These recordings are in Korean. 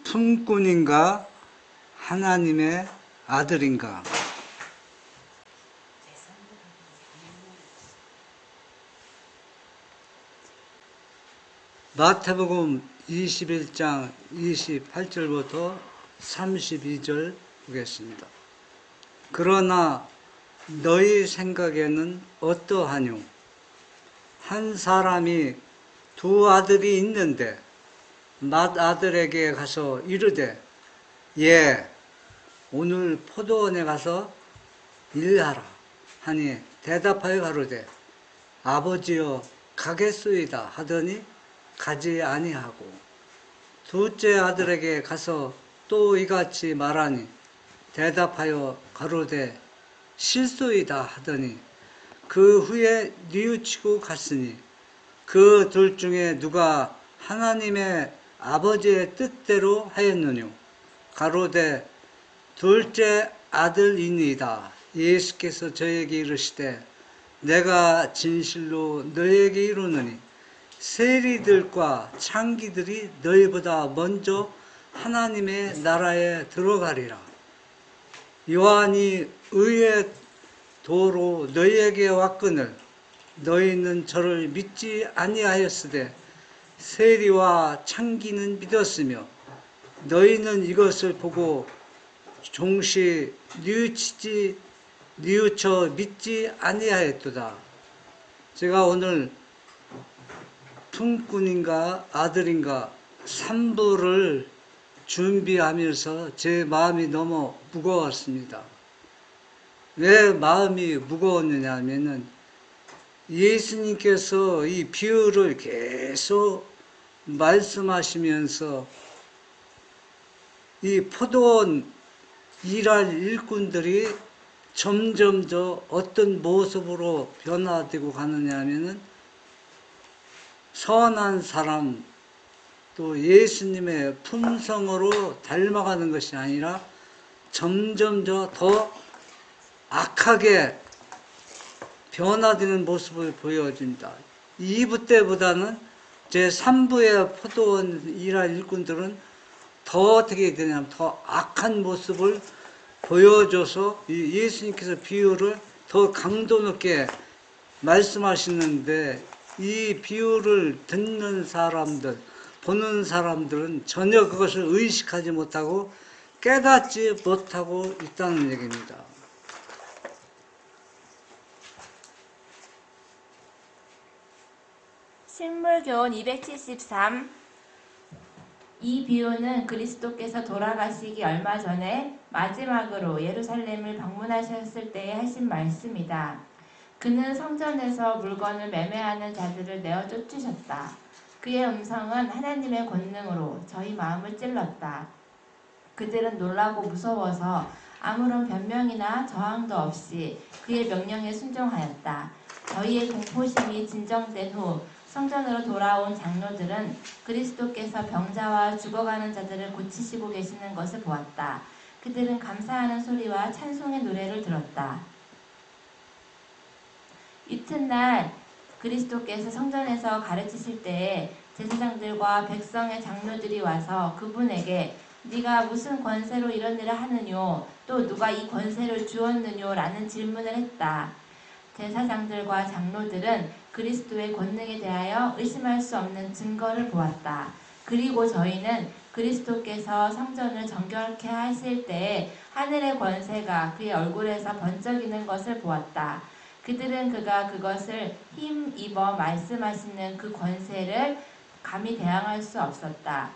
품꾼인가 하나님의 아들인가? 마태복음 21장 28절부터 32절 보겠습니다. 그러나 너희 생각에는 어떠하뇨? 한 사람이 두 아들이 있는데 맏아들에게 가서 이르되 예, 오늘 포도원에 가서 일하라 하니 대답하여 가로되 아버지여 가겠소이다 하더니 가지 아니하고 둘째 아들에게 가서 또 이같이 말하니 대답하여 가로되 실소이다 하더니 그 후에 뉘우치고 갔으니 그 둘 중에 누가 하나님의 아버지의 뜻대로 하였느뇨? 가로되 둘째 아들이니이다. 예수께서 저에게 이르시되 내가 진실로 너에게 이르노니 세리들과 창기들이 너희보다 먼저 하나님의 나라에 들어가리라. 요한이 의의 도로 너희에게 왔거늘 너희는 저를 믿지 아니하였으되 세리와 창기는 믿었으며 너희는 이것을 보고 종시 뉘우쳐 믿지 아니하였도다. 제가 오늘 품꾼인가 아들인가 3부를 준비하면서 제 마음이 너무 무거웠습니다. 왜 마음이 무거웠느냐 하면은 예수님께서 이 비유를 계속 말씀하시면서 이 포도원 일할 일꾼들이 점점 더 어떤 모습으로 변화되고 가느냐 하면은 선한 사람 또 예수님의 품성으로 닮아가는 것이 아니라 점점 더 악하게 변화되는 모습을 보여줍니다. 2부 때보다는 제 3부의 포도원 일할 일꾼들은 더 어떻게 되냐면 더 악한 모습을 보여줘서 예수님께서 비유를 더 강도 높게 말씀하시는데 이 비유를 듣는 사람들, 보는 사람들은 전혀 그것을 의식하지 못하고 깨닫지 못하고 있다는 얘기입니다. 신물교훈 273. 이 비유는 그리스도께서 돌아가시기 얼마 전에 마지막으로 예루살렘을 방문하셨을 때에 하신 말씀이다. 그는 성전에서 물건을 매매하는 자들을 내어 쫓으셨다. 그의 음성은 하나님의 권능으로 저희 마음을 찔렀다. 그들은 놀라고 무서워서 아무런 변명이나 저항도 없이 그의 명령에 순종하였다. 저희의 공포심이 진정된 후 성전으로 돌아온 장로들은 그리스도께서 병자와 죽어가는 자들을 고치시고 계시는 것을 보았다. 그들은 감사하는 소리와 찬송의 노래를 들었다. 이튿날 그리스도께서 성전에서 가르치실 때에 제사장들과 백성의 장로들이 와서 그분에게 네가 무슨 권세로 이런 일을 하느뇨? 또 누가 이 권세를 주었느뇨? 라는 질문을 했다. 제사장들과 장로들은 그리스도의 권능에 대하여 의심할 수 없는 증거를 보았다. 그리고 저희는 그리스도께서 성전을 정결케 하실 때에 하늘의 권세가 그의 얼굴에서 번쩍이는 것을 보았다. 그들은 그가 그것을 힘입어 말씀하시는 그 권세를 감히 대항할 수 없었다.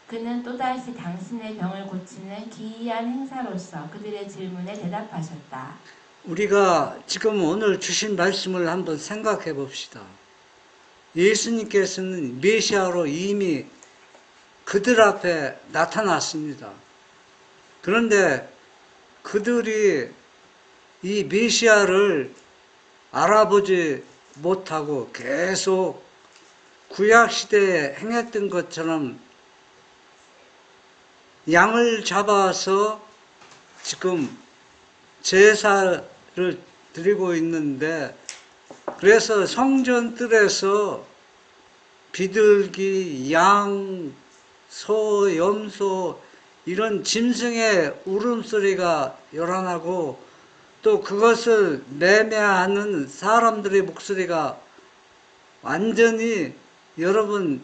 그는 또다시 당신의 병을 고치는 기이한 행사로서 그들의 질문에 대답하셨다. 우리가 지금 오늘 주신 말씀을 한번 생각해 봅시다. 예수님께서는 메시아로 이미 그들 앞에 나타났습니다. 그런데 그들이 이 메시아를 알아보지 못하고 계속 구약시대에 행했던 것처럼 양을 잡아서 지금 제사를 드리고 있는데, 그래서 성전 뜰에서 비둘기, 양, 소, 염소 이런 짐승의 울음소리가 요란하고 또 그것을 매매하는 사람들의 목소리가 완전히 여러분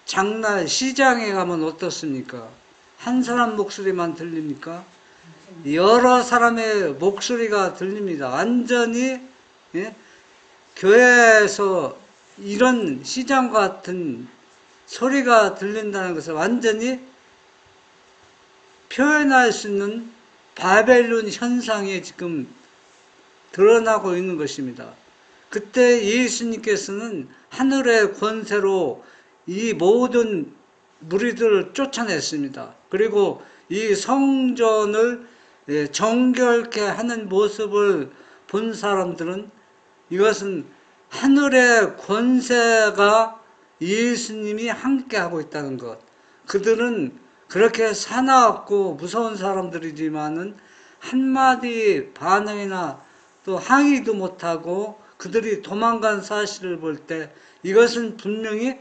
장날 시장에 가면 어떻습니까? 한 사람 목소리만 들립니까? 여러 사람의 목소리가 들립니다. 완전히 예? 교회에서 이런 시장 같은 소리가 들린다는 것을 완전히 표현할 수 있는 바벨론 현상이 지금 드러나고 있는 것입니다. 그때 예수님께서는 하늘의 권세로 이 모든 무리들을 쫓아냈습니다. 그리고 이 성전을 정결케 하는 모습을 본 사람들은 이것은 하늘의 권세가 예수님이 함께하고 있다는 것. 그들은 그렇게 사나웠고 무서운 사람들이지만은 한마디 반응이나 또 항의도 못하고 그들이 도망간 사실을 볼 때 이것은 분명히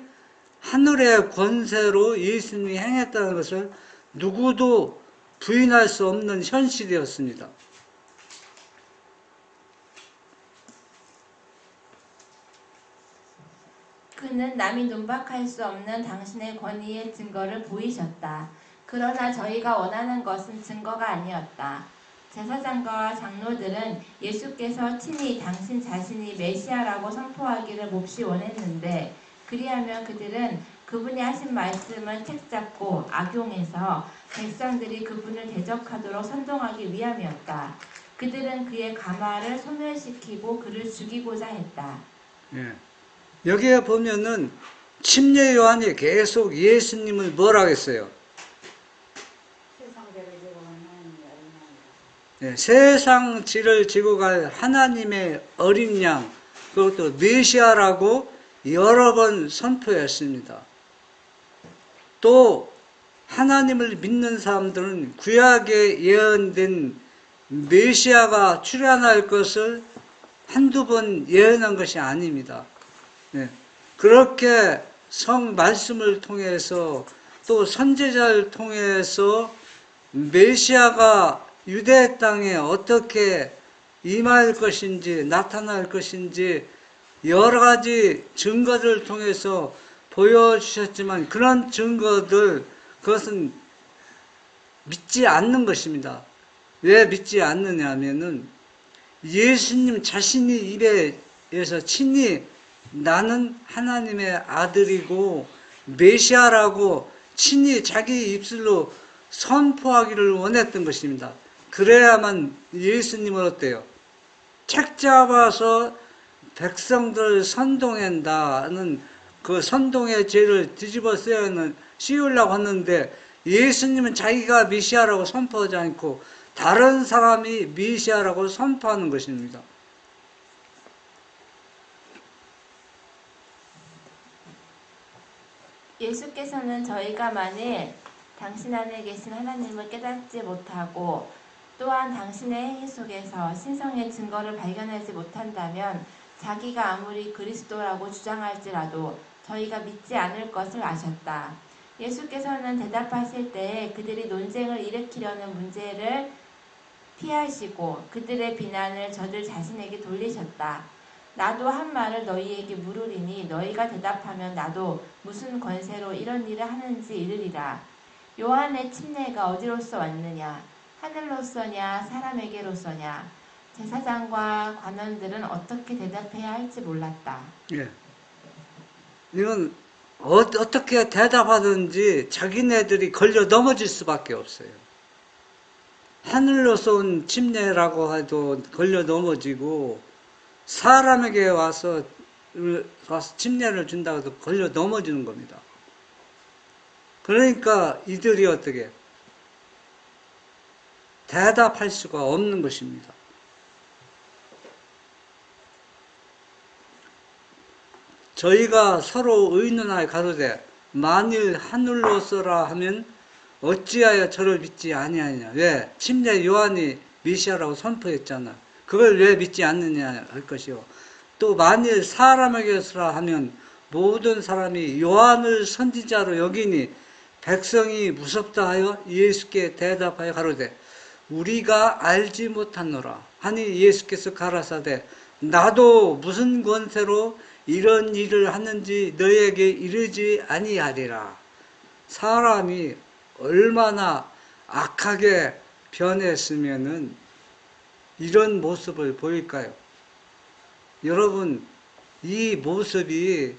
하늘의 권세로 예수님이 행했다는 것을 누구도 부인할 수 없는 현실이었습니다. 그는 남이 논박할 수 없는 당신의 권위의 증거를 보이셨다. 그러나 저희가 원하는 것은 증거가 아니었다. 제사장과 장로들은 예수께서 친히 당신 자신이 메시아라고 선포하기를 몹시 원했는데 그리하면 그들은 그분이 하신 말씀을 책잡고 악용해서 백성들이 그분을 대적하도록 선동하기 위함이었다. 그들은 그의 가마를 소멸시키고 그를 죽이고자 했다. 예. 여기에 보면은 침례 요한이 계속 예수님을 뭐라고 했어요? 세상 지를 지고 갈 하나님의 어린 양, 그것도 메시아라고 여러 번 선포했습니다. 또 하나님을 믿는 사람들은 구약에 예언된 메시아가 출현할 것을 한두 번 예언한 것이 아닙니다. 그렇게 성 말씀을 통해서 또 선지자를 통해서 메시아가 유대 땅에 어떻게 임할 것인지 나타날 것인지 여러 가지 증거들을 통해서 보여주셨지만 그런 증거들 그것은 믿지 않는 것입니다. 왜 믿지 않느냐 하면은 예수님 자신이 입에서 친히 나는 하나님의 아들이고 메시아라고 친히 자기 입술로 선포하기를 원했던 것입니다. 그래야만 예수님은 어때요? 책 잡아서 백성들을 선동한다는 그 선동의 죄를 뒤집어 씌우려고 하는데 예수님은 자기가 메시아라고 선포하지 않고 다른 사람이 메시아라고 선포하는 것입니다. 예수께서는 저희가 만일 당신 안에 계신 하나님을 깨닫지 못하고 또한 당신의 행위 속에서 신성의 증거를 발견하지 못한다면 자기가 아무리 그리스도라고 주장할지라도 저희가 믿지 않을 것을 아셨다. 예수께서는 대답하실 때 그들이 논쟁을 일으키려는 문제를 피하시고 그들의 비난을 저들 자신에게 돌리셨다. 나도 한 말을 너희에게 물으리니 너희가 대답하면 나도 무슨 권세로 이런 일을 하는지 이르리라. 요한의 침례가 어디로서 왔느냐? 하늘로서냐 사람에게로서냐? 제사장과 관원들은 어떻게 대답해야 할지 몰랐다. 예. 이건 어떻게 대답하든지 자기네들이 걸려 넘어질 수밖에 없어요. 하늘로서 온 침례라고 해도 걸려 넘어지고 사람에게 와서 침례를 준다고 해도 걸려 넘어지는 겁니다. 그러니까 이들이 어떻게 대답할 수가 없는 것입니다. 저희가 서로 의논하여 가로되 만일 하늘로서라 하면 어찌하여 저를 믿지 아니하냐. 왜? 침례 요한이 메시아라고 선포했잖아. 그걸 왜 믿지 않느냐 할 것이요. 또 만일 사람에게서라 하면 모든 사람이 요한을 선지자로 여기니 백성이 무섭다 하여 예수께 대답하여 가로되 우리가 알지 못하노라 하니 예수께서 가라사대 나도 무슨 권세로 이런 일을 하는지 너에게 이르지 아니하리라. 사람이 얼마나 악하게 변했으면은 이런 모습을 보일까요? 여러분, 이 모습이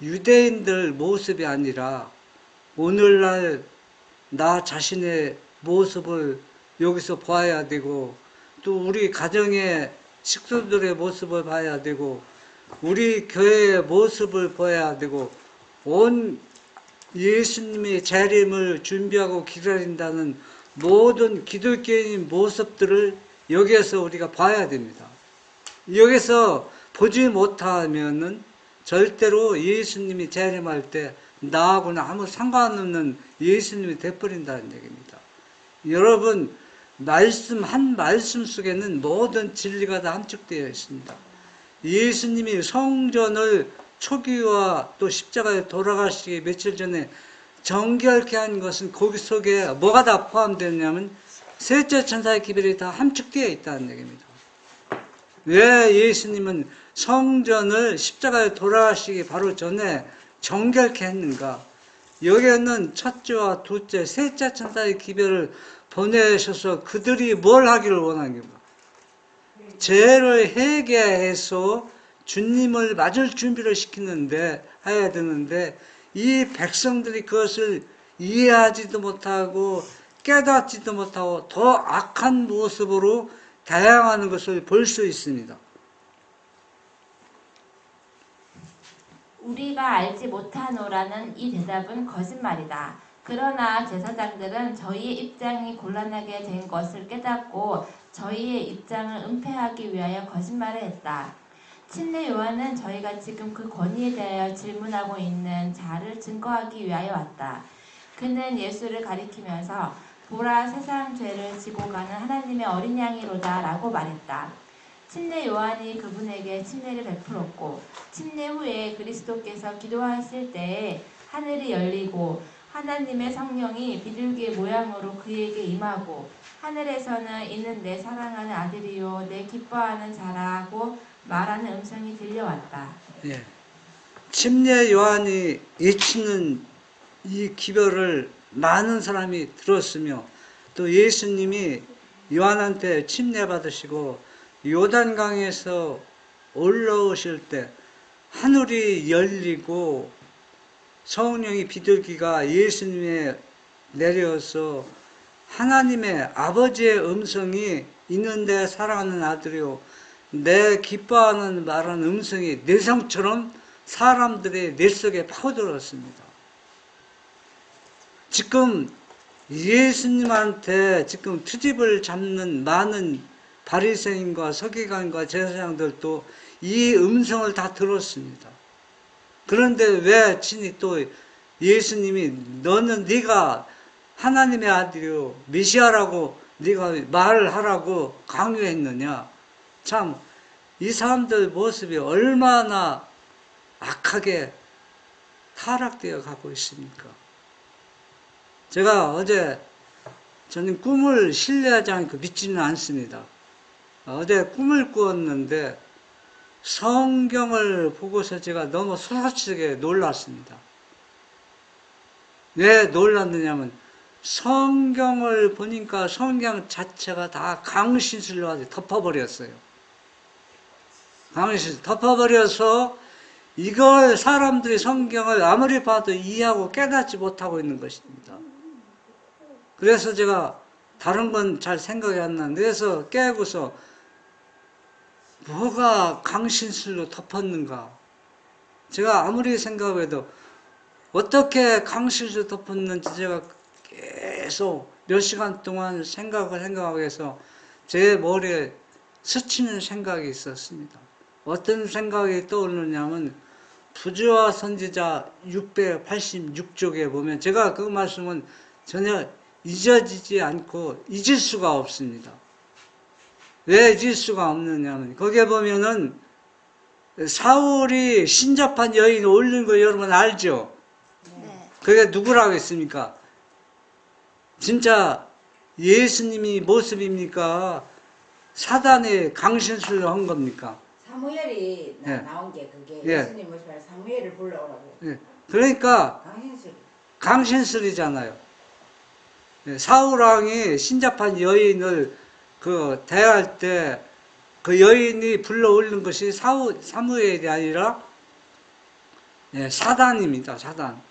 유대인들 모습이 아니라 오늘날 나 자신의 모습을 여기서 봐야 되고 또 우리 가정의 식구들의 모습을 봐야 되고 우리 교회의 모습을 봐야 되고 온 예수님의 재림을 준비하고 기다린다는 모든 기독교인 모습들을 여기에서 우리가 봐야 됩니다. 여기서 보지 못하면은 절대로 예수님이 재림할 때 나하고는 아무 상관없는 예수님이 돼버린다는 얘기입니다. 여러분, 한 말씀 속에는 모든 진리가 다 함축되어 있습니다. 예수님이 성전을 초기와 또 십자가에 돌아가시기 며칠 전에 정결케 한 것은 거기 속에 뭐가 다 포함되느냐면 셋째 천사의 기별이 다 함축되어 있다는 얘기입니다. 왜 예수님은 성전을 십자가에 돌아가시기 바로 전에 정결케 했는가? 여기에는 첫째와 둘째, 셋째 천사의 기별을 보내셔서 그들이 뭘 하기를 원하는가? 죄를 회개해서 주님을 맞을 준비를 시키는데 해야 되는데 이 백성들이 그것을 이해하지도 못하고 깨닫지도 못하고 더 악한 모습으로 다양하는 것을 볼 수 있습니다. 우리가 알지 못하노라는 이 대답은 거짓말이다. 그러나 제사장들은 저희의 입장이 곤란하게 된 것을 깨닫고 저희의 입장을 은폐하기 위하여 거짓말을 했다. 침례 요한은 저희가 지금 그 권위에 대하여 질문하고 있는 자를 증거하기 위하여 왔다. 그는 예수를 가리키면서 보라 세상 죄를 지고 가는 하나님의 어린 양이로다 라고 말했다. 침례 요한이 그분에게 침례를 베풀었고 침례 후에 그리스도께서 기도하실 때에 하늘이 열리고 하나님의 성령이 비둘기의 모양으로 그에게 임하고 하늘에서는 이는 내 사랑하는 아들이요 내 기뻐하는 자라고 말하는 음성이 들려왔다. 예. 침례 요한이 외치는 이 기별을 많은 사람이 들었으며 또 예수님이 요한한테 침례 받으시고 요단강에서 올라오실 때 하늘이 열리고 성령이 비둘기가 예수님에 내려서 하나님의 아버지의 음성이 있는데 사랑하는 아들이요 내 기뻐하는 말하는 음성이 내성처럼 사람들의 뇌 속에 파고들었습니다. 지금 예수님한테 지금 트집을 잡는 많은 바리새인과 서기관과 제사장들도 이 음성을 다 들었습니다. 그런데 왜 친히 또 예수님이 너는 네가 하나님의 아들이요 메시아라고 네가 말을 하라고 강요했느냐? 참 이 사람들 모습이 얼마나 악하게 타락되어 가고 있습니까? 제가 어제 저는 꿈을 신뢰하지 않고 믿지는 않습니다. 어제 꿈을 꾸었는데 성경을 보고서 제가 너무 소스치게 놀랐습니다. 왜 놀랐느냐면 성경을 보니까 성경 자체가 다 강신술로 덮어버렸어요. 강신술 덮어버려서 이걸 사람들이 성경을 아무리 봐도 이해하고 깨닫지 못하고 있는 것입니다. 그래서 제가 다른 건 잘 생각이 안 나는데 그래서 깨고서 뭐가 강신술로 덮었는가? 제가 아무리 생각해도 어떻게 강신술로 덮었는지 제가 계속 몇 시간 동안 생각하고 해서 제 머리에 스치는 생각이 있었습니다. 어떤 생각이 떠오르냐면 부조와 선지자 686쪽에 보면 제가 그 말씀은 전혀 잊어지지 않고 잊을 수가 없습니다. 왜 잊을 수가 없느냐면 거기에 보면은 사울이 신접한 여인 올린 거 여러분 알죠? 네. 그게 누구라고 했습니까? 진짜 예수님이 모습입니까? 사단의 강신술로 한 겁니까? 사무엘이 예. 나온 게 그게 예. 예수님 모습을 사무엘을 불러오라고. 예. 그러니까 강신술. 강신술이잖아요. 예, 사울왕이 신접한 여인을 대할 때 그 여인이 불러 올린 것이 사무엘이 아니라 예, 사단입니다. 사단.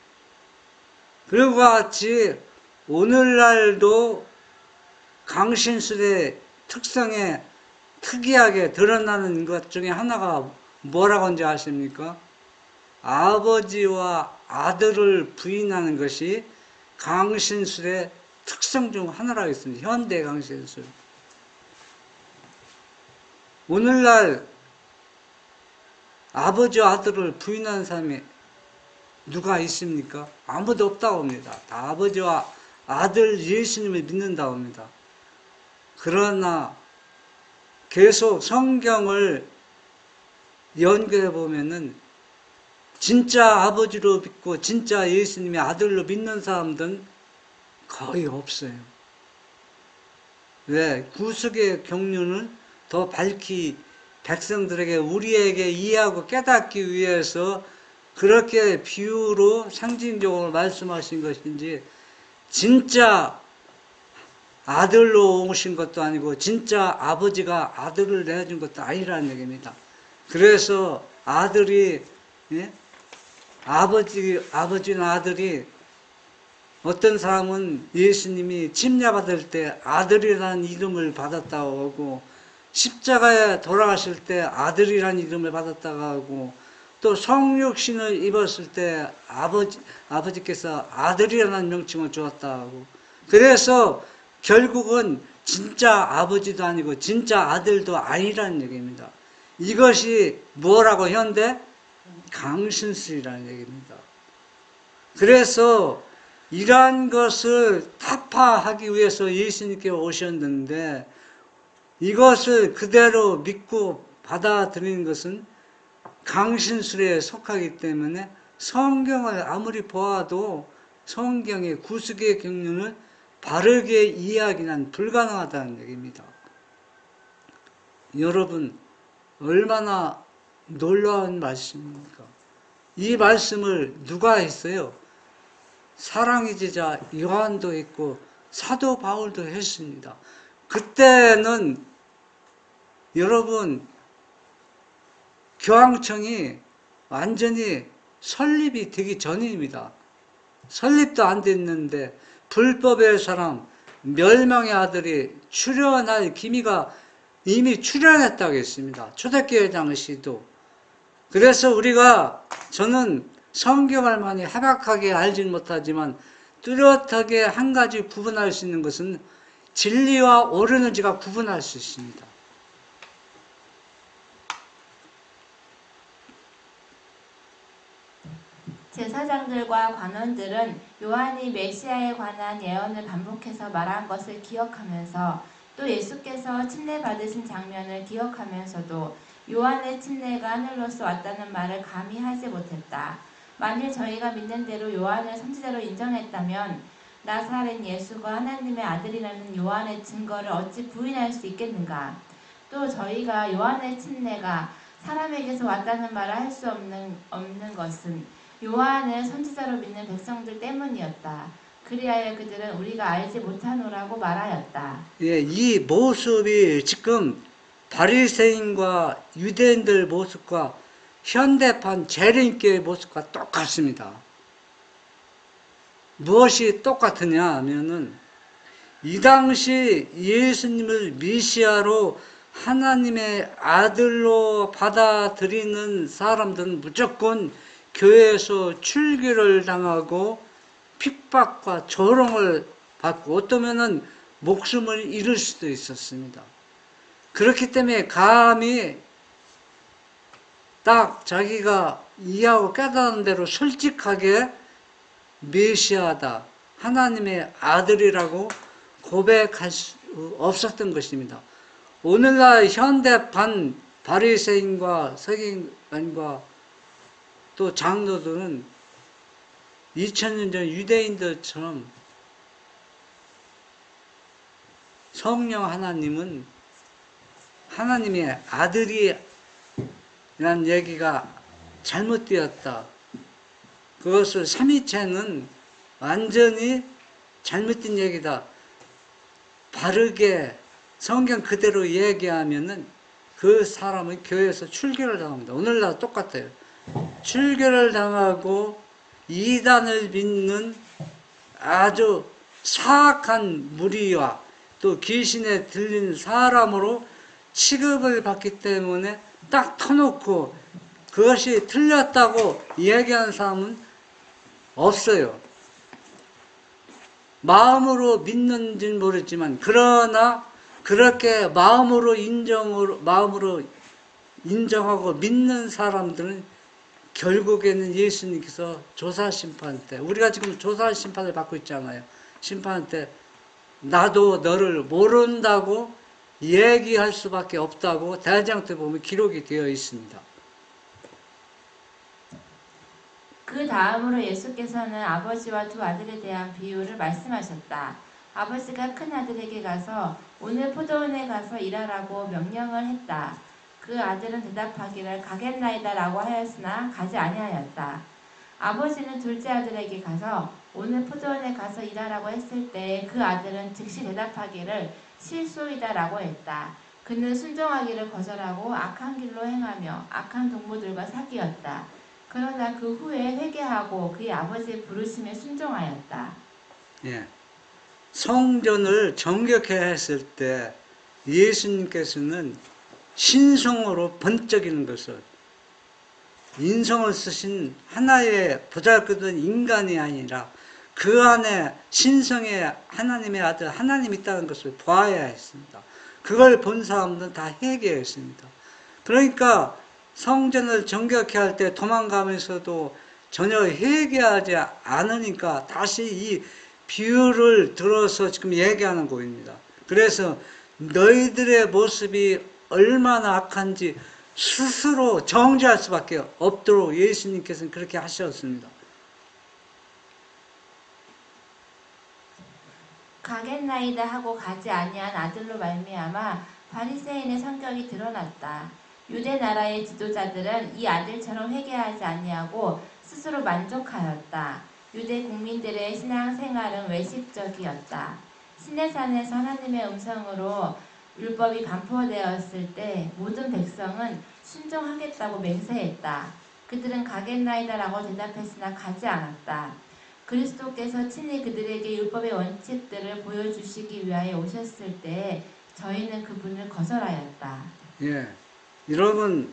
그리고 같이 오늘날도 강신술의 특성에 특이하게 드러나는 것 중에 하나가 뭐라고 하는지 아십니까? 아버지와 아들을 부인하는 것이 강신술의 특성 중 하나라고 했습니다. 현대 강신술. 오늘날 아버지와 아들을 부인하는 사람이 누가 있습니까? 아무도 없다고 합니다. 다 아버지와 아들 예수님을 믿는다고 합니다. 그러나 계속 성경을 연구해 보면은 진짜 아버지로 믿고 진짜 예수님의 아들로 믿는 사람들은 거의 없어요. 왜? 구속의 경륜을 더 밝히 백성들에게 우리에게 이해하고 깨닫기 위해서 그렇게 비유로 상징적으로 말씀하신 것인지 진짜 아들로 오신 것도 아니고 진짜 아버지가 아들을 내준 것도 아니라는 얘기입니다. 그래서 아들이 예? 아버지나 아들이 어떤 사람은 예수님이 침례받을 때 아들이라는 이름을 받았다고 하고 십자가에 돌아가실 때 아들이라는 이름을 받았다고 하고 또 성육신을 입었을 때 아버지께서 아들이라는 명칭을 주었다고 하고 그래서 결국은 진짜 아버지도 아니고 진짜 아들도 아니라는 얘기입니다. 이것이 뭐라고 현대? 강신술이라는 얘기입니다. 그래서 이러한 것을 타파하기 위해서 예수님께 오셨는데 이것을 그대로 믿고 받아들이는 것은 강신술에 속하기 때문에 성경을 아무리 보아도 성경의 구속의 경륜을 바르게 이해하기는 불가능하다는 얘기입니다. 여러분 얼마나 놀라운 말씀입니까? 이 말씀을 누가 했어요? 사랑의 제자 요한도 했고 사도 바울도 했습니다. 그때는 여러분 교황청이 완전히 설립이 되기 전입니다. 설립도 안 됐는데 불법의 사람 멸망의 아들이 출현할 기미가 이미 출현했다고 했습니다. 초대교회 당시도. 그래서 저는 성경을 많이 해박하게 알지는 못하지만 뚜렷하게 한 가지 구분할 수 있는 것은 진리와 옳은지가 구분할 수 있습니다. 제사장들과 관원들은 요한이 메시아에 관한 예언을 반복해서 말한 것을 기억하면서 또 예수께서 침례 받으신 장면을 기억하면서도 요한의 침례가 하늘로서 왔다는 말을 감히 하지 못했다. 만일 저희가 믿는 대로 요한을 선지자로 인정했다면 나사렛 예수가 하나님의 아들이라는 요한의 증거를 어찌 부인할 수 있겠는가? 또 저희가 요한의 침례가 사람에게서 왔다는 말을 할 수 없는 것은 요한을 선지자로 믿는 백성들 때문이었다. 그리하여 그들은 우리가 알지 못하노라고 말하였다. 예, 이 모습이 지금 바리새인과 유대인들 모습과 현대판 재림교의 모습과 똑같습니다. 무엇이 똑같으냐 하면은 이 당시 예수님을 메시아로 하나님의 아들로 받아들이는 사람들은 무조건 교회에서 출교를 당하고 핍박과 조롱을 받고 어떠면은 목숨을 잃을 수도 있었습니다. 그렇기 때문에 감히 딱 자기가 이해하고 깨달은 대로 솔직하게 메시아다, 하나님의 아들이라고 고백할 수 없었던 것입니다. 오늘날 현대판 바리새인과 서기관과 또 장로들은 2000년 전 유대인들처럼 성령 하나님은 하나님의 아들이라는 얘기가 잘못되었다. 그것을 삼위체는 완전히 잘못된 얘기다. 바르게 성경 그대로 얘기하면은 그 사람은 교회에서 출교를 당합니다. 오늘날 똑같아요. 출교를 당하고 이단을 믿는 아주 사악한 무리와 또 귀신에 들린 사람으로 취급을 받기 때문에 딱 터놓고 그것이 틀렸다고 얘기하는 사람은 없어요. 마음으로 믿는지는 모르지만 그러나 그렇게 마음으로 인정하고 믿는 사람들은 결국에는 예수님께서 조사심판 때, 우리가 지금 조사심판을 받고 있잖아요. 심판 때 나도 너를 모른다고 얘기할 수밖에 없다고 대장 때 보면 기록이 되어 있습니다. 그 다음으로 예수께서는 아버지와 두 아들에 대한 비유를 말씀하셨다. 아버지가 큰 아들에게 가서 오늘 포도원에 가서 일하라고 명령을 했다. 그 아들은 대답하기를 가겠나이다 라고 하였으나 가지 아니하였다. 아버지는 둘째 아들에게 가서 오늘 포도원에 가서 일하라고 했을 때 그 아들은 즉시 대답하기를 실소이다 라고 했다. 그는 순종하기를 거절하고 악한 길로 행하며 악한 동무들과 사귀었다. 그러나 그 후에 회개하고 그의 아버지의 부르심에 순종하였다. 예. 성전을 정결케 했을 때 예수님께서는 신성으로 번쩍이는 것을 인성을 쓰신 하나의 보잘것없는 인간이 아니라 그 안에 신성의 하나님의 아들 하나님이 있다는 것을 보아야 했습니다. 그걸 본 사람들은 다 회개했습니다. 그러니까 성전을 정결케 할 때 도망가면서도 전혀 회개하지 않으니까 다시 이 비유를 들어서 지금 얘기하는 거입니다. 그래서 너희들의 모습이 얼마나 악한지 스스로 정죄할 수밖에 없도록 예수님께서는 그렇게 하셨습니다. 가겠나이다 하고 가지 아니한 아들로 말미암아 바리새인의 성격이 드러났다. 유대 나라의 지도자들은 이 아들처럼 회개하지 아니하고 스스로 만족하였다. 유대 국민들의 신앙 생활은 외식적이었다. 시내산에서 하나님의 음성으로 율법이 반포되었을 때 모든 백성은 순종하겠다고 맹세했다. 그들은 가겠나이다라고 대답했으나 가지 않았다. 그리스도께서 친히 그들에게 율법의 원칙들을 보여주시기 위하여 오셨을 때 저희는 그분을 거절하였다. 예. 여러분,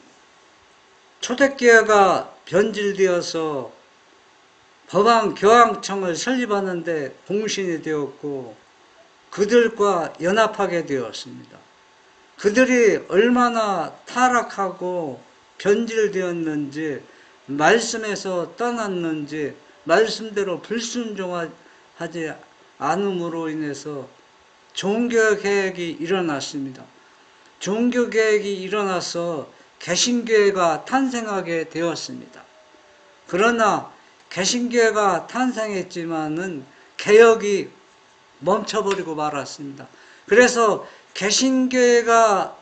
초대교회가 변질되어서 법안교황청을 설립하는데 공신이 되었고 그들과 연합하게 되었습니다. 그들이 얼마나 타락하고 변질되었는지 말씀에서 떠났는지 말씀대로 불순종하지 않음으로 인해서 종교개혁이 일어났습니다. 종교개혁이 일어나서 개신교회가 탄생하게 되었습니다. 그러나 개신교회가 탄생했지만은 개혁이 멈춰버리고 말았습니다. 그래서 개신교회가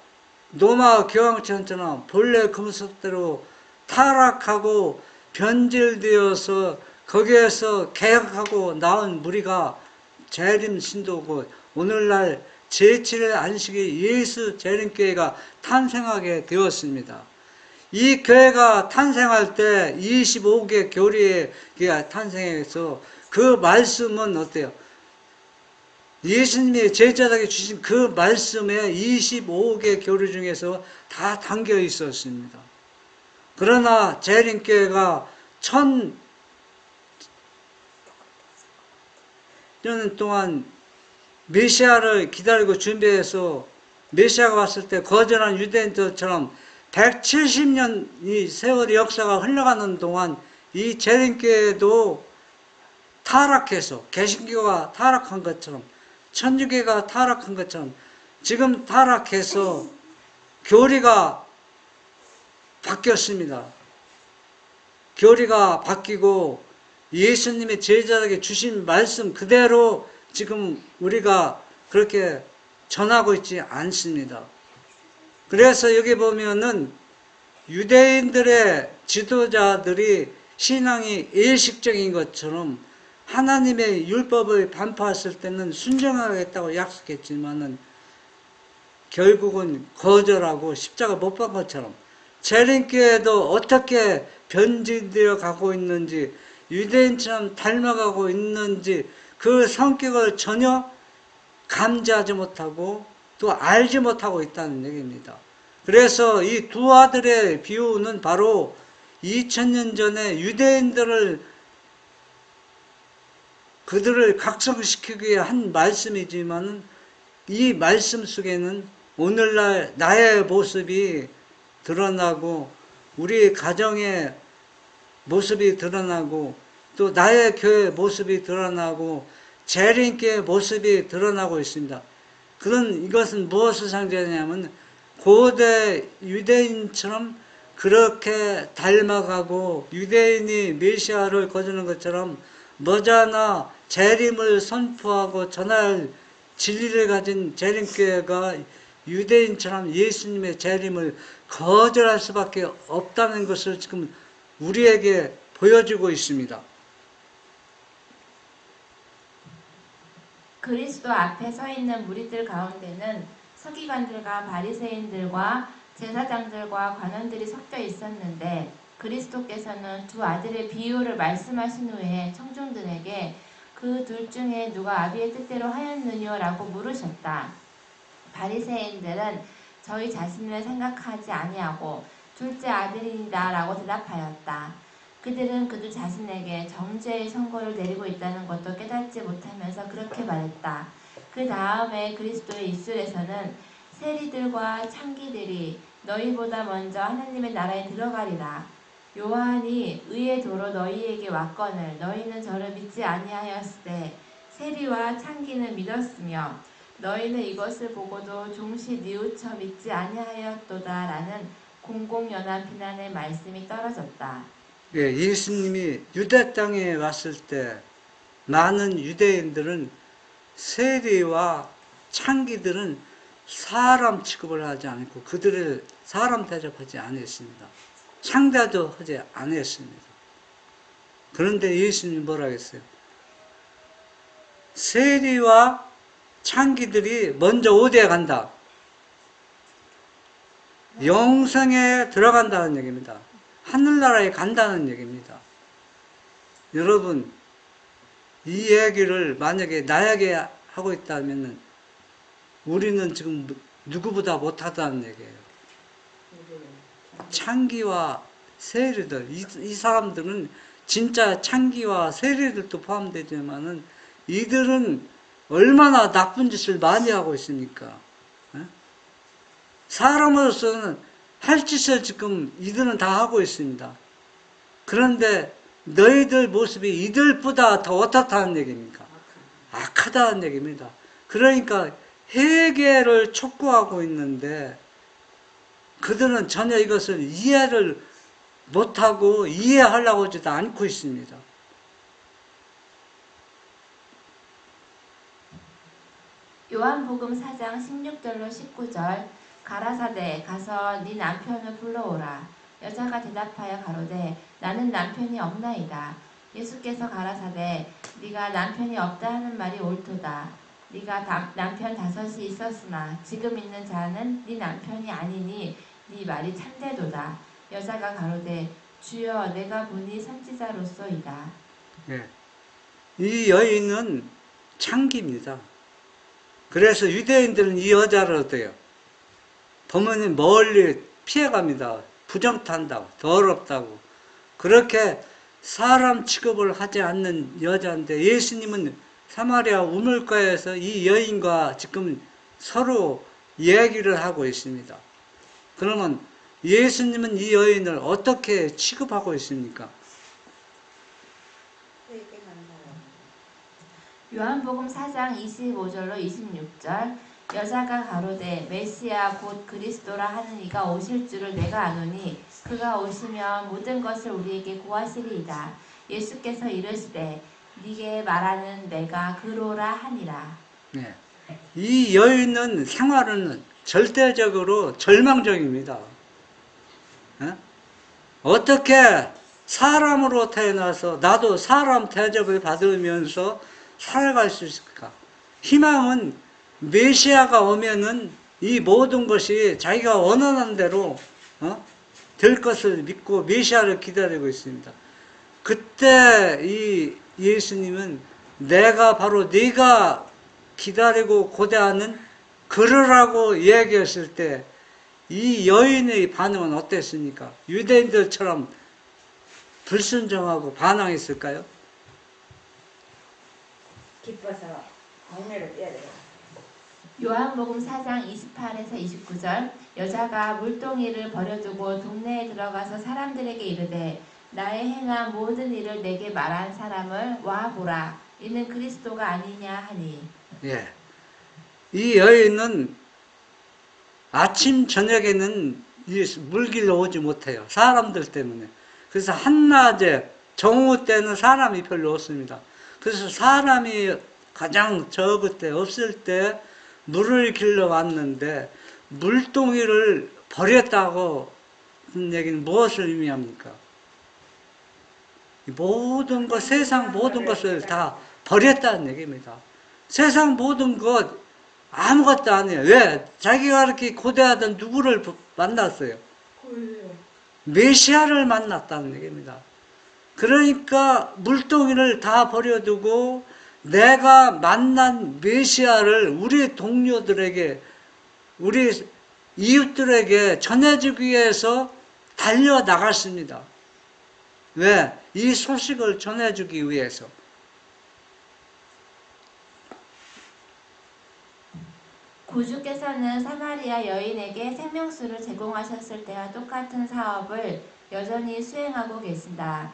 로마 교황청처럼 본래 금속대로 타락하고 변질되어서 거기에서 개혁하고 나온 무리가 재림 신도고 오늘날 제7일 안식일 예수 재림교회가 탄생하게 되었습니다. 이 교회가 탄생할 때 25개 교리가 탄생해서 그 말씀은 어때요? 예수님이 제자들에게 주신 그 말씀에 25개 교리 중에서 다 담겨 있었습니다. 그러나 재림교회가 1000년 동안 메시아를 기다리고 준비해서 메시아가 왔을 때 거절한 유대인들처럼 170년이 세월의 역사가 흘러가는 동안 이 재림교회도 타락해서 개신교가 타락한 것처럼 천주교가 타락한 것처럼 지금 타락해서 교리가 바뀌었습니다. 교리가 바뀌고 예수님의 제자에게 주신 말씀 그대로 지금 우리가 그렇게 전하고 있지 않습니다. 그래서 여기 보면은 유대인들의 지도자들이 신앙이 일식적인 것처럼 하나님의 율법을 반포했을 때는 순종하겠다고 약속했지만은 결국은 거절하고 십자가 못 박은 것처럼 재림교회도 어떻게 변질되어 가고 있는지 유대인처럼 닮아가고 있는지 그 성격을 전혀 감지하지 못하고 또 알지 못하고 있다는 얘기입니다. 그래서 이 두 아들의 비유는 바로 2000년 전에 유대인들을 그들을 각성시키기 위해 한 말씀이지만 이 말씀 속에는 오늘날 나의 모습이 드러나고 우리 가정의 모습이 드러나고 또 나의 교회 모습이 드러나고 재림교회 모습이 드러나고 있습니다. 그런 이것은 무엇을 상징하냐면 고대 유대인처럼 그렇게 닮아가고 유대인이 메시아를 거두는 것처럼 머지않아 재림을 선포하고 전할 진리를 가진 재림교회가 유대인처럼 예수님의 재림을 거절할 수밖에 없다는 것을 지금 우리에게 보여주고 있습니다. 그리스도 앞에 서 있는 무리들 가운데는 서기관들과 바리새인들과 제사장들과 관원들이 섞여 있었는데 그리스도께서는 두 아들의 비유를 말씀하신 후에 청중들에게 그 둘 중에 누가 아비의 뜻대로 하였느냐라고 물으셨다. 바리새인들은 저희 자신을 생각하지 아니하고 둘째 아들이니다라고 대답하였다. 그들은 그들 자신에게 정죄의 선고를 내리고 있다는 것도 깨닫지 못하면서 그렇게 말했다. 그 다음에 그리스도의 입술에서는 세리들과 창기들이 너희보다 먼저 하나님의 나라에 들어가리라. 요한이 의의 도로 너희에게 왔거늘 너희는 저를 믿지 아니하였으되 세리와 창기는 믿었으며 너희는 이것을 보고도 종시 뉘우쳐 믿지 아니하였도다라는 공공연한 비난의 말씀이 떨어졌다. 예, 예수님이 유대 땅에 왔을 때 많은 유대인들은 세리와 창기들은 사람 취급을 하지 않고 그들을 사람 대접하지 않았습니다. 상대도 하지 않았습니다. 그런데 예수님이 뭐라 했어요? 세리와 창기들이 먼저 어디에 간다? 영생에 들어간다는 얘기입니다. 하늘나라에 간다는 얘기입니다. 여러분, 이 얘기를 만약에 나에게 하고 있다면 우리는 지금 누구보다 못하다는 얘기예요. 창기와 세리들, 이 사람들은 진짜 창기와 세리들도 포함되지만은 이들은 얼마나 나쁜 짓을 많이 하고 있습니까? 사람으로서는 할 짓을 지금 이들은 다 하고 있습니다. 그런데 너희들 모습이 이들보다 더 어떻다는 얘기입니까? 악하다는 얘기입니다. 그러니까 회개를 촉구하고 있는데 그들은 전혀 이것을 이해를 못하고 이해하려고 하지도 않고 있습니다. 요한복음 4장 16절로 19절 가라사대 가서 네 남편을 불러오라. 여자가 대답하여 가로되 나는 남편이 없나이다. 예수께서 가라사대 네가 남편이 없다 하는 말이 옳도다. 네가 남편 5이 있었으나 지금 있는 자는 네 남편이 아니니 네 말이 참되도다. 여자가 가로되 주여 내가 보니 선지자로소이다. 예. 이 여인은 창기입니다. 그래서 유대인들은 이 여자를 어때요? 보면 멀리 피해갑니다. 부정탄다고, 더럽다고. 그렇게 사람 취급을 하지 않는 여자인데 예수님은 사마리아 우물가에서 이 여인과 지금 서로 얘기를 하고 있습니다. 그러면 예수님은 이 여인을 어떻게 취급하고 있습니까? 요한복음 4장 25절로 26절 여자가 가로되 메시아 곧 그리스도라 하는 이가 오실 줄을 내가 아노니 그가 오시면 모든 것을 우리에게 고하시리이다. 예수께서 이르시되 네게 말하는 내가 그로라 하니라. 네. 이 여인은 생활은 절대적으로 절망적입니다. 어떻게 사람으로 태어나서 나도 사람 대접을 받으면서 살아갈 수 있을까? 희망은 메시아가 오면은 이 모든 것이 자기가 원하는 대로 될 것을 믿고 메시아를 기다리고 있습니다. 그때 이 예수님은 내가 바로 네가 기다리고 고대하는 그러라고 얘기했을 때 이 여인의 반응은 어땠습니까? 유대인들처럼 불순종하고 반항했을까요? 기뻐서 광야를 떼야 돼요. 요한복음 4장 28에서 29절 여자가 물동이를 버려두고 동네에 들어가서 사람들에게 이르되 나의 행한 모든 일을 내게 말한 사람을 와보라. 이는 그리스도가 아니냐 하니. 예. 이 여인은 아침 저녁에는 이 물길로 오지 못해요. 사람들 때문에. 그래서 한낮에 정오 때는 사람이 별로 없습니다. 그래서 사람이 가장 적을 때 없을 때 물을 길러 왔는데 물동이를 버렸다고 하는 얘기는 무엇을 의미합니까? 모든 것, 세상 모든 것을 다 버렸다는 얘기입니다. 세상 모든 것 아무것도 아니에요. 왜? 자기가 이렇게 고대하던 누구를 만났어요? 메시아를 만났다는 얘기입니다. 그러니까 물동이를 다 버려두고 내가 만난 메시아를 우리 동료들에게, 우리 이웃들에게 전해주기 위해서 달려나갔습니다. 왜? 이 소식을 전해주기 위해서. 구주께서는 사마리아 여인에게 생명수를 제공하셨을 때와 똑같은 사업을 여전히 수행하고 계신다.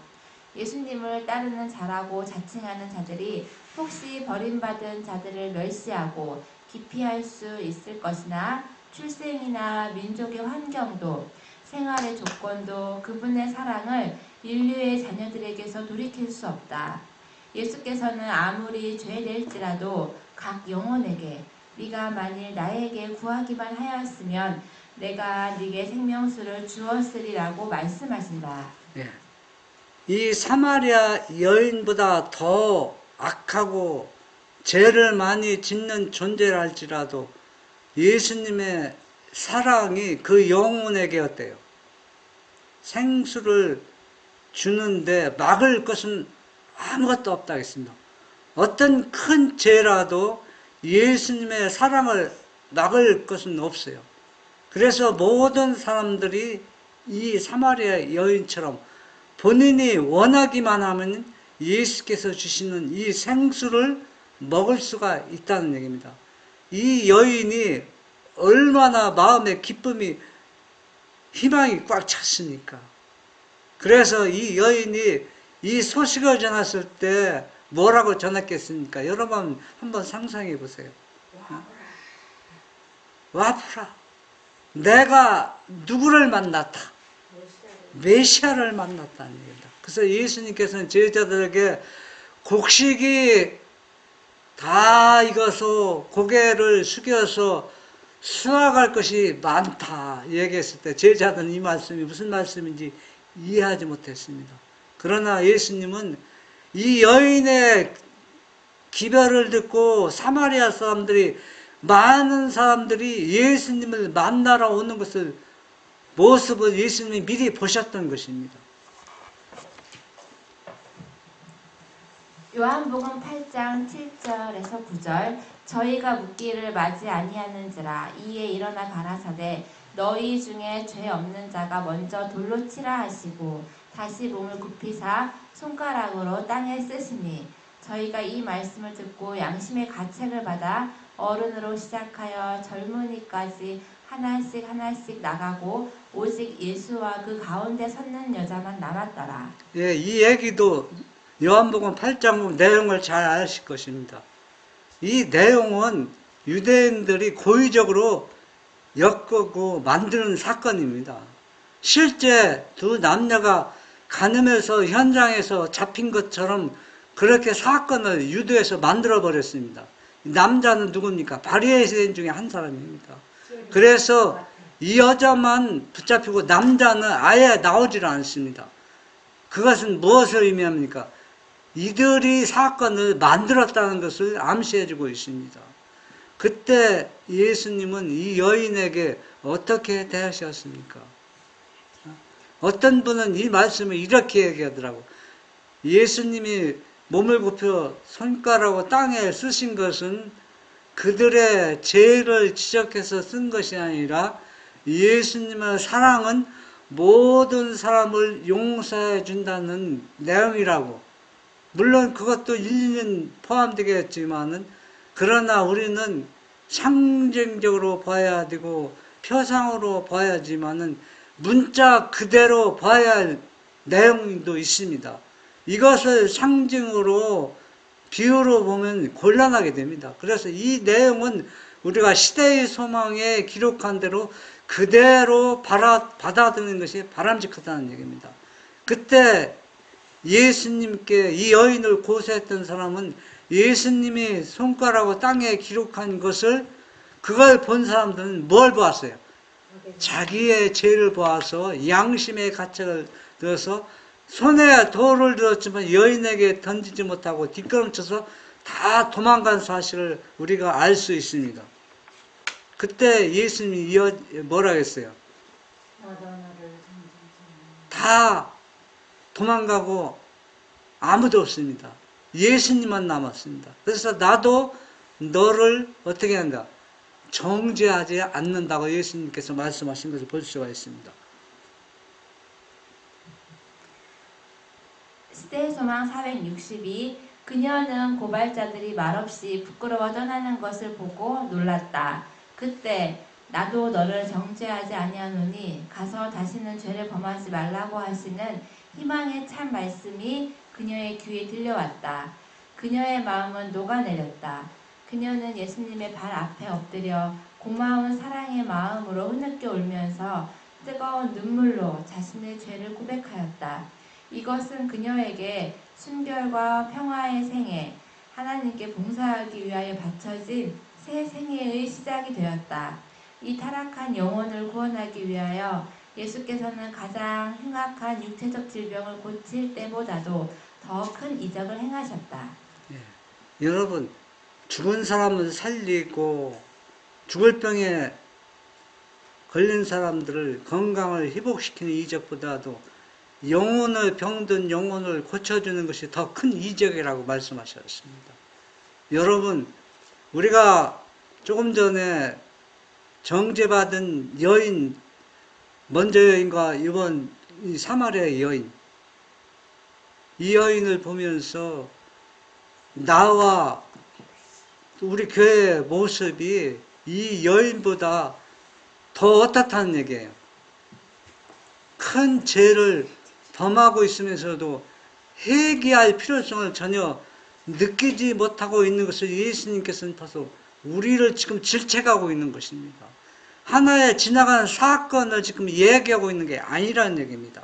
예수님을 따르는 자라고 자칭하는 자들이 혹시 버림받은 자들을 멸시하고 기피할 수 있을 것이나 출생이나 민족의 환경도 생활의 조건도 그분의 사랑을 인류의 자녀들에게서 돌이킬 수 없다. 예수께서는 아무리 죄될지라도 각 영혼에게 네가 만일 나에게 구하기만 하였으면 내가 네게 생명수를 주었으리라고 말씀하신다. 예. 이 사마리아 여인보다 더 악하고 죄를 많이 짓는 존재랄지라도 예수님의 사랑이 그 영혼에게 어때요? 생수를 주는데 막을 것은 아무것도 없다 했습니다. 어떤 큰 죄라도 예수님의 사랑을 막을 것은 없어요. 그래서 모든 사람들이 이 사마리아 여인처럼 본인이 원하기만 하면 예수께서 주시는 이 생수를 먹을 수가 있다는 얘기입니다. 이 여인이 얼마나 마음의 기쁨이, 희망이 꽉 찼으니까. 그래서 이 여인이 이 소식을 전했을 때 뭐라고 전했겠습니까? 여러분 한번 상상해 보세요. 와보라. 내가 누구를 만났다? 메시아를 만났다는 얘기입니다. 그래서 예수님께서는 제자들에게 곡식이 다 익어서 고개를 숙여서 수확할 것이 많다 얘기했을 때 제자들은 이 말씀이 무슨 말씀인지 이해하지 못했습니다. 그러나 예수님은 이 여인의 기별을 듣고 사마리아 사람들이, 많은 사람들이 예수님을 만나러 오는 것을, 모습을 예수님이 미리 보셨던 것입니다. 요한복음 8장 7절에서 9절 저희가 묻기를 맞이 아니하는지라 이에 일어나 가라사대 너희 중에 죄 없는 자가 먼저 돌로 치라 하시고 다시 몸을 굽히사 손가락으로 땅에 쓰시니 저희가 이 말씀을 듣고 양심의 가책을 받아 어른으로 시작하여 젊은이까지 하나씩 나가고 오직 예수와 그 가운데 섰는 여자만 남았더라. 예, 이 얘기도 요한복음 8장 내용을 잘 아실 것입니다. 이 내용은 유대인들이 고의적으로 엮고 만드는 사건입니다. 실제 두 남녀가 간음해서 현장에서 잡힌 것처럼 그렇게 사건을 유도해서 만들어 버렸습니다. 남자는 누굽니까? 바리새인 중에 한 사람입니다. 그래서 이 여자만 붙잡히고 남자는 아예 나오질 않습니다. 그것은 무엇을 의미합니까? 이들이 사건을 만들었다는 것을 암시해주고 있습니다. 그때 예수님은 이 여인에게 어떻게 대하셨습니까? 어떤 분은 이 말씀을 이렇게 얘기하더라고. 예수님이 몸을 굽혀 손가락으로 땅에 쓰신 것은 그들의 죄를 지적해서 쓴 것이 아니라 예수님의 사랑은 모든 사람을 용서해 준다는 내용이라고. 물론 그것도 일리는 포함되겠지만은 그러나 우리는 상징적으로 봐야 되고 표상으로 봐야지만은 문자 그대로 봐야 할 내용도 있습니다. 이것을 상징으로 비유로 보면 곤란하게 됩니다. 그래서 이 내용은 우리가 시대의 소망에 기록한 대로 그대로 받아들이는 것이 바람직하다는 얘기입니다. 그때 예수님께 이 여인을 고소했던 사람은 예수님이 손가락으로 땅에 기록한 것을 그걸 본 사람들은 뭘 보았어요? 자기의 죄를 보아서 양심의 가책을 들어서 손에 돌을 들었지만 여인에게 던지지 못하고 뒷걸음쳐서 다 도망간 사실을 우리가 알 수 있습니다. 그때 예수님이 뭐라 했어요? 다 도망가고 아무도 없습니다. 예수님만 남았습니다. 그래서 나도 너를 어떻게 한다? 정죄하지 않는다고 예수님께서 말씀하신 것을 볼 수가 있습니다. 시대의 소망 462. 그녀는 고발자들이 말없이 부끄러워 떠나는 것을 보고 놀랐다. 그때 나도 너를 정죄하지 아니하노니 가서 다시는 죄를 범하지 말라고 하시는 희망의 참 말씀이 그녀의 귀에 들려왔다. 그녀의 마음은 녹아내렸다. 그녀는 예수님의 발 앞에 엎드려 고마운 사랑의 마음으로 흐느껴 울면서 뜨거운 눈물로 자신의 죄를 고백하였다. 이것은 그녀에게 순결과 평화의 생애, 하나님께 봉사하기 위하여 바쳐진 새 생애의 시작이 되었다. 이 타락한 영혼을 구원하기 위하여 예수께서는 가장 흉악한 육체적 질병을 고칠 때보다도 더 큰 이적을 행하셨다. 여러분, 죽은 사람을 살리고 죽을 병에 걸린 사람들을 건강을 회복시키는 이적보다도 영혼을 병든 영혼을 고쳐주는 것이 더 큰 이적이라고 말씀하셨습니다. 여러분, 우리가 조금 전에 정죄받은 여인, 먼저 여인과 이번 이 사마리아 여인, 이 여인을 보면서 나와 우리 교회의 모습이 이 여인보다 더 어떻다는 얘기예요. 큰 죄를 범하고 있으면서도 회개할 필요성을 전혀 느끼지 못하고 있는 것을 예수님께서는 봐서 우리를 지금 질책하고 있는 것입니다. 하나의 지나가는 사건을 지금 얘기하고 있는 게 아니라는 얘기입니다.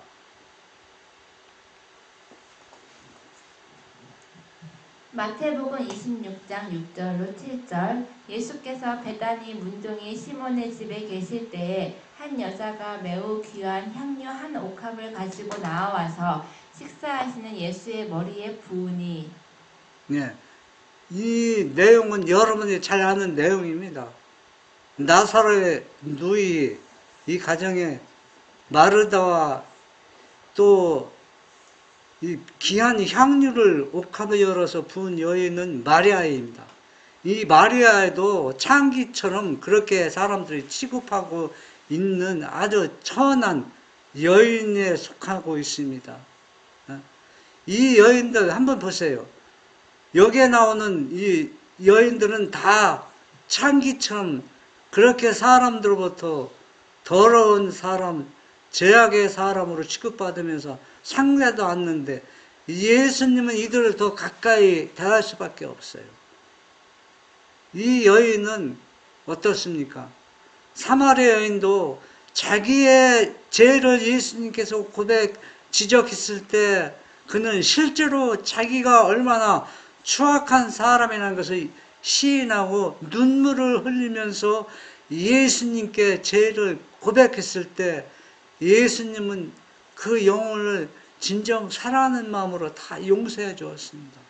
마태복음 26장 6절로 7절. 예수께서 베다니 문둥이 시몬의 집에 계실 때에 한 여자가 매우 귀한 향료 한 옥합을 가지고 나와서 식사하시는 예수의 머리에 부으니. 네, 이 내용은 여러분이 잘 아는 내용입니다. 나사로의 누이, 이 가정에 마르다와 또 이 귀한 향유를 옥합에 열어서 부은 여인은 마리아입니다. 이 마리아에도 창기처럼 그렇게 사람들이 취급하고 있는 아주 천한 여인에 속하고 있습니다. 이 여인들 한번 보세요. 여기에 나오는 이 여인들은 다 창기처럼 그렇게 사람들로부터 더러운 사람, 죄악의 사람으로 취급받으면서 상대도 않는데 예수님은 이들을 더 가까이 대할 수밖에 없어요. 이 여인은 어떻습니까? 사마리아 여인도 자기의 죄를 예수님께서 지적했을 때 그는 실제로 자기가 얼마나 추악한 사람이라는 것을 시인하고 눈물을 흘리면서 예수님께 죄를 고백했을 때 예수님은 그 영혼을 진정 사랑하는 마음으로 다 용서해 주었습니다.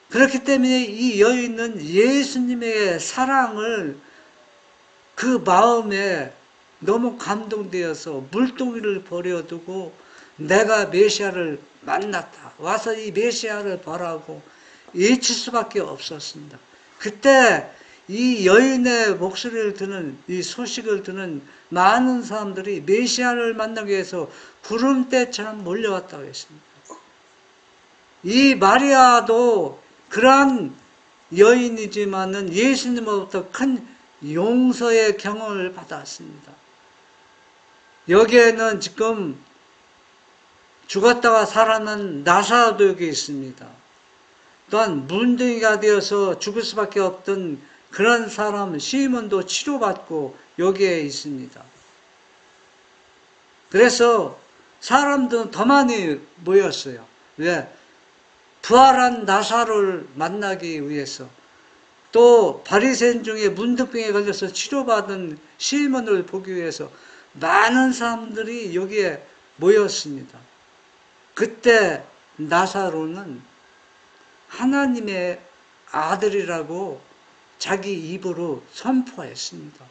그렇기 때문에 이 여인은 예수님의 사랑을 그 마음에 너무 감동되어서 물동이를 버려두고 내가 메시아를 만났다. 와서 이 메시아를 바라고 외칠 수밖에 없었습니다. 그때 이 여인의 목소리를 듣는, 이 소식을 듣는 많은 사람들이 메시아를 만나기 위해서 구름대처럼 몰려왔다고 했습니다. 이 마리아도 그러한 여인이지만은 예수님으로부터 큰 용서의 경험을 받았습니다. 여기에는 지금 죽었다가 살아난 나사로도 여기 있습니다. 또한 문둥이가 되어서 죽을 수밖에 없던 그런 사람 시몬도 치료받고 여기에 있습니다. 그래서 사람들은 더 많이 모였어요. 왜? 부활한 나사로를 만나기 위해서. 또 바리새인 중에 문둥병에 걸려서 치료받은 시몬을 보기 위해서 많은 사람들이 여기에 모였습니다. 그때 나사로는 하나님의 아들이라고 자기 입으로 선포했습니다.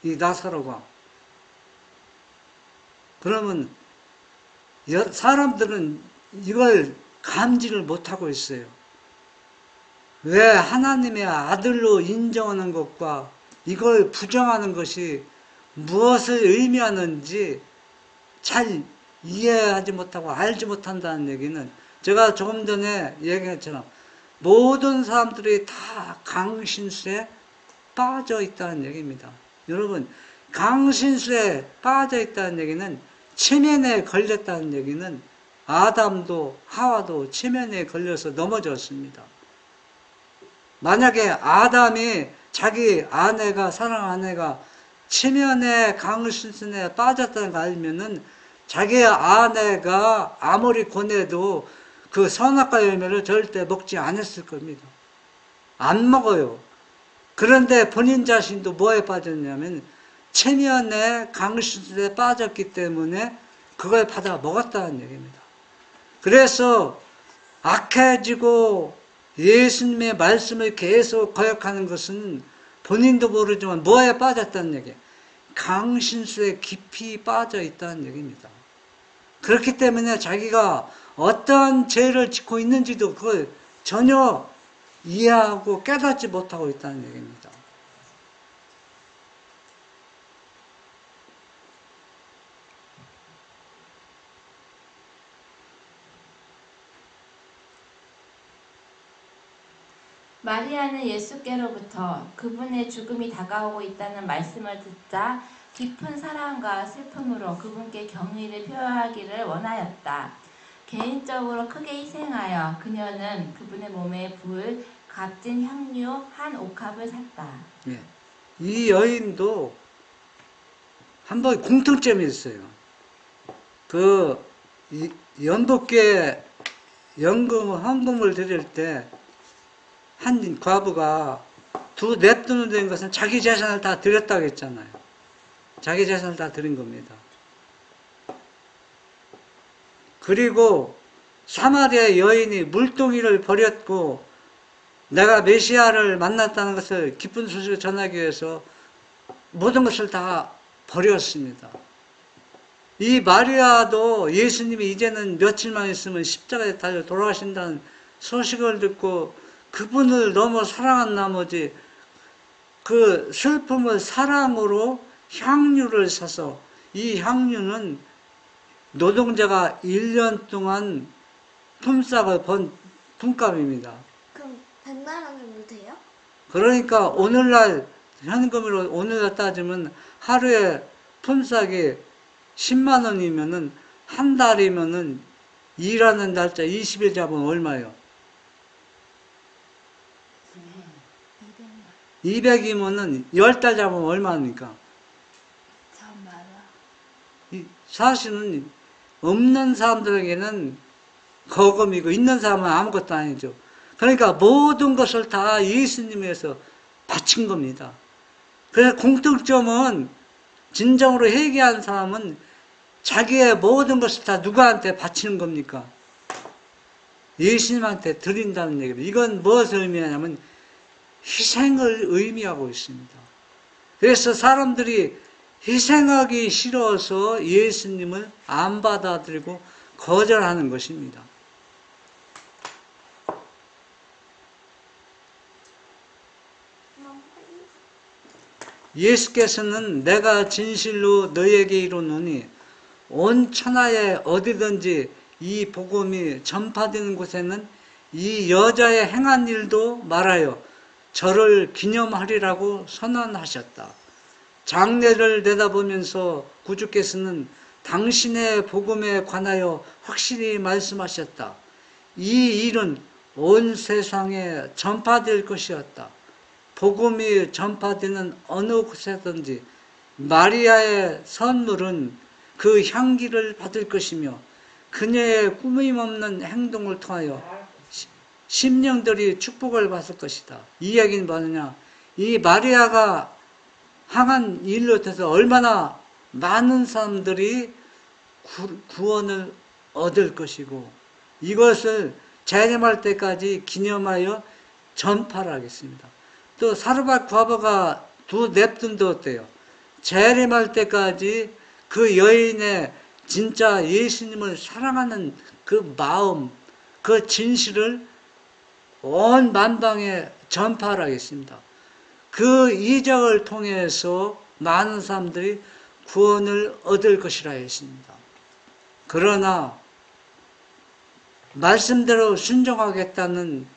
이 나사로가. 그러면 사람들은 이걸 감지를 못하고 있어요. 왜 하나님의 아들로 인정하는 것과 이걸 부정하는 것이 무엇을 의미하는지 잘 이해하지 못하고 알지 못한다는 얘기는 제가 조금 전에 얘기했처럼 모든 사람들이 다 강신술에 빠져 있다는 얘기입니다. 여러분, 강신술에 빠져 있다는 얘기는 체면에 걸렸다는 얘기는 아담도 하와도 체면에 걸려서 넘어졌습니다. 만약에 아담이 자기 아내가 사랑 아내가 체면에 강신술에 빠졌다는 걸 알면은 자기 아내가 아무리 권해도 그 선악과 열매를 절대 먹지 않았을 겁니다. 안 먹어요. 그런데 본인 자신도 뭐에 빠졌냐면 체면에 강신술에 빠졌기 때문에 그걸 받아 먹었다는 얘기입니다. 그래서 악해지고 예수님의 말씀을 계속 거역하는 것은 본인도 모르지만 뭐에 빠졌다는 얘기예요. 강신술에 깊이 빠져 있다는 얘기입니다. 그렇기 때문에 자기가 어떠한 죄를 짓고 있는지도 그걸 전혀 이해하고 깨닫지 못하고 있다는 얘기입니다. 마리아는 예수께로부터 그분의 죽음이 다가오고 있다는 말씀을 듣자 깊은 사랑과 슬픔으로 그분께 경의를 표하기를 원하였다. 개인적으로 크게 희생하여 그녀는 그분의 몸에 부을 값진 향료 한 옥합을 샀다. 예. 이 여인도 한번 공통점이 있어요. 그 연복계 헌금을 드릴 때 한 과부가 냅두는 된 것은 자기 재산을 다 드렸다고 했잖아요. 자기 재산을 다 드린 겁니다. 그리고 사마리아 여인이 물동이를 버렸고 내가 메시아를 만났다는 것을 기쁜 소식을 전하기 위해서 모든 것을 다 버렸습니다. 이 마리아도 예수님이 이제는 며칠만 있으면 십자가에 달려 돌아가신다는 소식을 듣고 그분을 너무 사랑한 나머지 그 슬픔을 사랑으로 향유를 사서 이 향유는 노동자가 1년 동안 품삯을 번 품값입니다. 그럼 100만 원 정도 돼요? 그러니까 오늘날 현금으로 오늘날 따지면 하루에 품삯이 10만 원이면은 한 달이면은 일하는 날짜 20일 잡으면 얼마예요? 200이면은 10달 잡으면 얼마입니까? 사실은 없는 사람들에게는 거금이고 있는 사람은 아무것도 아니죠. 그러니까 모든 것을 다 예수님에서 바친 겁니다. 그래서 공통점은 진정으로 회개한 사람은 자기의 모든 것을 다 누구한테 바치는 겁니까? 예수님한테 드린다는 얘기입니다. 이건 무엇을 의미하냐면 희생을 의미하고 있습니다. 그래서 사람들이 희생하기 싫어서 예수님을 안 받아들이고 거절하는 것입니다. 예수께서는 내가 진실로 너에게 이르노니 온 천하에 어디든지 이 복음이 전파되는 곳에는 이 여자의 행한 일도 말하여 저를 기념하리라고 선언하셨다. 장례를 내다보면서 구주께서는 당신의 복음에 관하여 확실히 말씀하셨다. 이 일은 온 세상에 전파될 것이었다. 복음이 전파되는 어느 곳에든지 마리아의 선물은 그 향기를 받을 것이며 그녀의 꾸밈없는 행동을 통하여 심령들이 축복을 받을 것이다. 이 얘기는 뭐냐? 이 마리아가 항한 일로 돼서 얼마나 많은 사람들이 구원을 얻을 것이고 이것을 재림할 때까지 기념하여 전파를 하겠습니다. 또 사르밧 과부가 냅둔뒀대요. 재림할 때까지 그 여인의 진짜 예수님을 사랑하는 그 마음, 그 진실을 온 만방에 전파를 하겠습니다. 그 이적을 통해서 많은 사람들이 구원을 얻을 것이라 했습니다. 그러나 말씀대로 순종하겠다는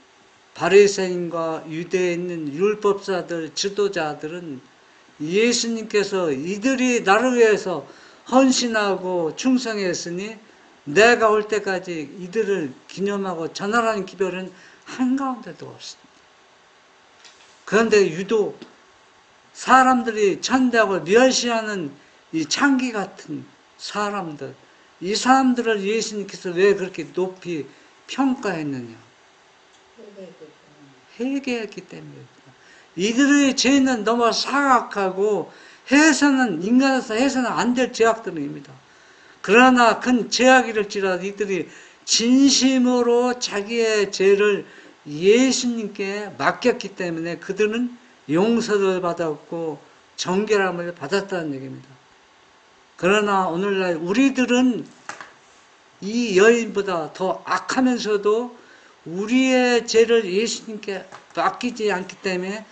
바리새인과 유대에 있는 율법사들, 지도자들은 예수님께서 이들이 나를 위해서 헌신하고 충성했으니 내가 올 때까지 이들을 기념하고 전하라는 기별은 한가운데도 없습니다. 그런데 유독 사람들이 천대하고 멸시하는 이 창기 같은 사람들, 이 사람들을 예수님께서 왜 그렇게 높이 평가했느냐? 회개했기 때문입니다. 이들의 죄는 너무 사악하고 인간에서 해서는 안 될 죄악들입니다. 그러나 큰 죄악이랄지라도 이들이 진심으로 자기의 죄를 예수님께 맡겼기 때문에 그들은 용서를 받았고 정결함을 받았다는 얘기입니다. 그러나 오늘날 우리들은 이 여인보다 더 악하면서도 우리의 죄를 예수님께 맡기지 않기 때문에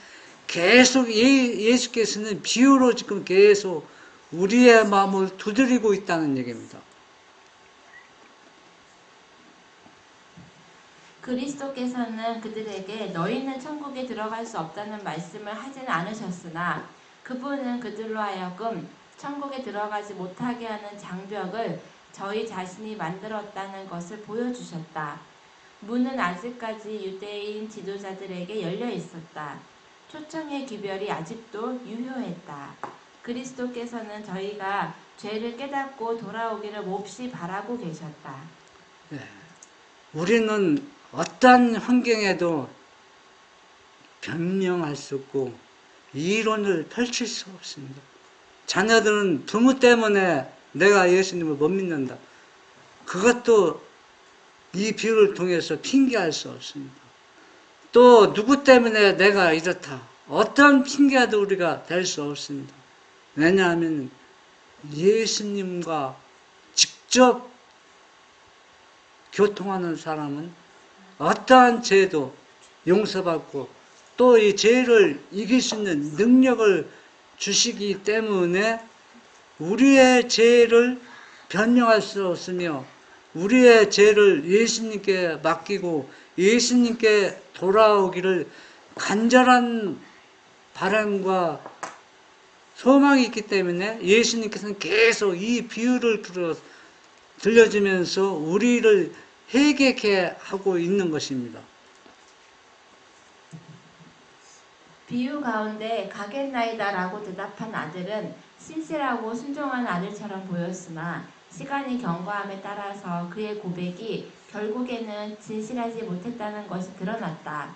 계속 예수께서는 비유로 지금 계속 우리의 마음을 두드리고 있다는 얘기입니다. 그리스도께서는 그들에게 너희는 천국에 들어갈 수 없다는 말씀을 하지는 않으셨으나 그분은 그들로 하여금 천국에 들어가지 못하게 하는 장벽을 저희 자신이 만들었다는 것을 보여주셨다. 문은 아직까지 유대인 지도자들에게 열려 있었다. 초청의 기별이 아직도 유효했다. 그리스도께서는 저희가 죄를 깨닫고 돌아오기를 몹시 바라고 계셨다. 네. 우리는 어떤 환경에도 변명할 수 없고 이론을 펼칠 수 없습니다. 자녀들은 부모 때문에 내가 예수님을 못 믿는다. 그것도 이 비유를 통해서 핑계할 수 없습니다. 또 누구 때문에 내가 이렇다. 어떤 핑계도 우리가 될 수 없습니다. 왜냐하면 예수님과 직접 교통하는 사람은 어떠한 죄도 용서받고 또 이 죄를 이길 수 있는 능력을 주시기 때문에 우리의 죄를 변명할 수 없으며 우리의 죄를 예수님께 맡기고 예수님께 돌아오기를 간절한 바람과 소망이 있기 때문에 예수님께서는 계속 이 비유를 들려주면서 우리를 회개케 하고 있는 것입니다. 비유 가운데 가겠나이다라고 대답한 아들은 신실하고 순종한 아들처럼 보였으나 시간이 경과함에 따라서 그의 고백이 결국에는 진실하지 못했다는 것이 드러났다.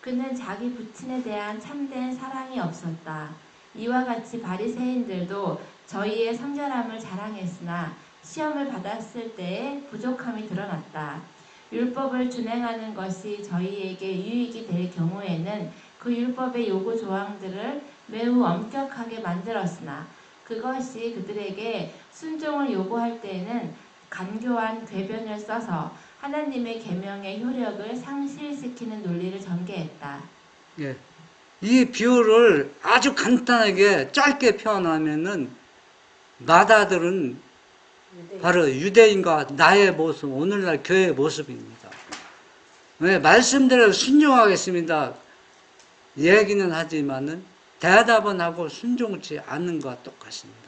그는 자기 부친에 대한 참된 사랑이 없었다. 이와 같이 바리새인들도 저희의 성결함을 자랑했으나 시험을 받았을 때의 부족함이 드러났다. 율법을 준행하는 것이 저희에게 유익이 될 경우에는 그 율법의 요구 조항들을 매우 엄격하게 만들었으나 그것이 그들에게 순종을 요구할 때에는 간교한 궤변을 써서 하나님의 계명의 효력을 상실시키는 논리를 전개했다. 예. 이 비유를 아주 간단하게 짧게 표현하면은 마다들은 바로 유대인과 나의 모습, 오늘날 교회의 모습입니다. 왜 말씀대로 순종하겠습니다. 얘기는 하지만은 대답은 하고 순종치 않는 것과 똑같습니다.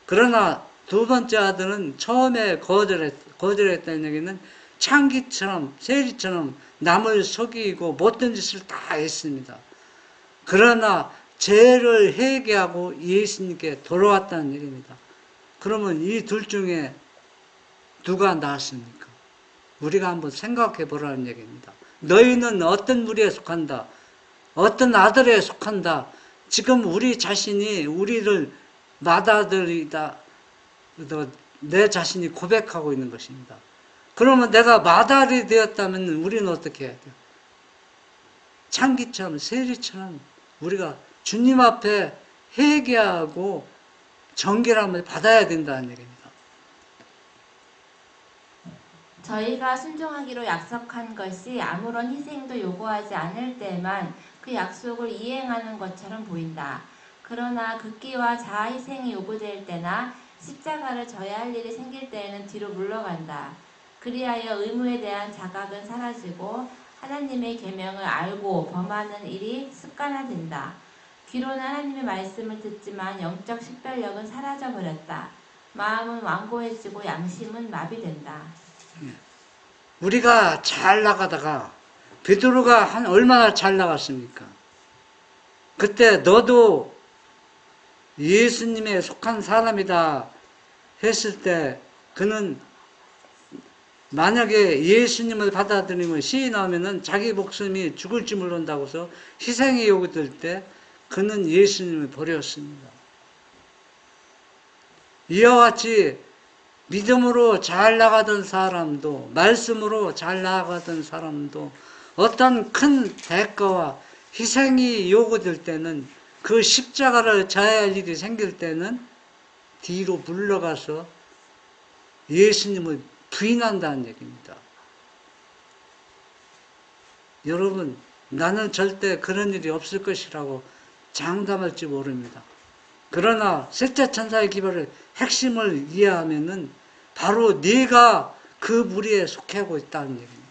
그러나 두 번째 아들은 처음에 거절했다는 얘기는 창기처럼 세리처럼 남을 속이고 못된 짓을 다 했습니다. 그러나 죄를 회개하고 예수님께 돌아왔다는 얘기입니다. 그러면 이 둘 중에 누가 낫습니까? 우리가 한번 생각해 보라는 얘기입니다. 너희는 어떤 무리에 속한다? 어떤 아들에 속한다? 지금 우리 자신이 우리를 마다들이다. 내 자신이 고백하고 있는 것입니다. 그러면 내가 마다리 되었다면 우리는 어떻게 해야 돼요? 창기처럼 세리처럼 우리가 주님 앞에 회개하고 정결함을 받아야 된다는 얘기입니다. 저희가 순종하기로 약속한 것이 아무런 희생도 요구하지 않을 때만 그 약속을 이행하는 것처럼 보인다. 그러나 극기와 자아희생이 요구될 때나 십자가를 져야 할 일이 생길 때에는 뒤로 물러간다. 그리하여 의무에 대한 자각은 사라지고 하나님의 계명을 알고 범하는 일이 습관화된다. 귀로는 하나님의 말씀을 듣지만 영적 식별력은 사라져버렸다. 마음은 완고해지고 양심은 마비된다. 우리가 잘 나가다가 베드로가 얼마나 잘 나갔습니까? 그때 너도 예수님에 속한 사람이다 했을 때 그는 만약에 예수님을 받아들이면 시인하면은 자기 목숨이 죽을지 모른다고 해서 희생이 요구될 때 그는 예수님을 버렸습니다. 이와 같이 믿음으로 잘 나가던 사람도 말씀으로 잘 나가던 사람도 어떤 큰 대가와 희생이 요구될 때는 그 십자가를 져야 할 일이 생길 때는 뒤로 물러가서 예수님을 부인한다는 얘기입니다. 여러분, 나는 절대 그런 일이 없을 것이라고 장담할지 모릅니다. 그러나 셋째 천사의 기별의 핵심을 이해하면은 바로 네가 그 무리에 속하고 있다는 얘기입니다.